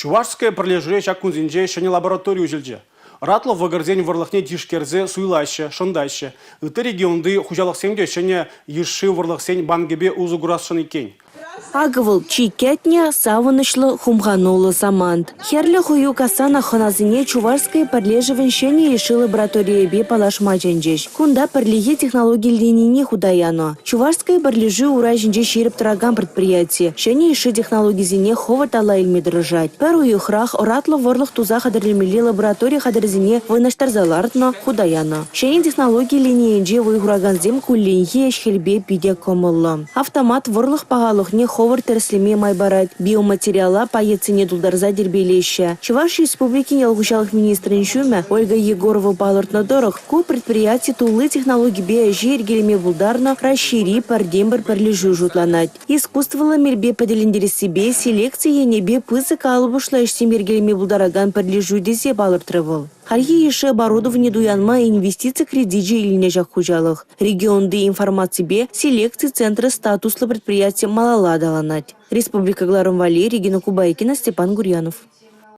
Чувашская пролежре шакунзинже шани лабораторию жилже. Ратлы вагарзен варлахне дишкерзе суйлаще, шондаще. Ыты регионды хужалықсенге шане ешши варлахсен бангебе узугурасшаны кен. Агывыл чикетня савынышлы хумганулы самант. Херлі хую касана хоназыне чувашская подлеживаншение еши лабораториебе палашма женжеш. Кунда подлеге технологии линейни худаяно. Чувашская подлежи ура женжеш ширип траган предприятие. Шене еши технологии зине ховат ала ильми дрожать. Пару юхрах ратлы ворлых туза хадрлемели лаборатория хадрзине вынаштарзалартно худаяно. Шене технологии линейнже выйгураганзем кулинье шхельбе пиде комыллы. Автомат ворлых пагалых не ховар терслеме майбарать. Биоматериала по цене дулдарза дербелеща. Чуваш республики нелгушалых министрин шуме Ольга Егорова палыртна дорог. Ку предприятие тулы технологии биожи эргелеме булдарно расшири пардембар парлежу жутланать. Искусствовала мирбе поделендери себе селекции небе пысы калбушлаешь семергелеме булдараган парлежу десе палыртрывал. Харьи еши оборудование дуянма инвестиции кредиджи или нежах хужалых. Регионды информации бе селекции центра статусла предприятия малаладаланать. Республика Гларум Валерий, Регина Кубайкина, Степан Гурьянов.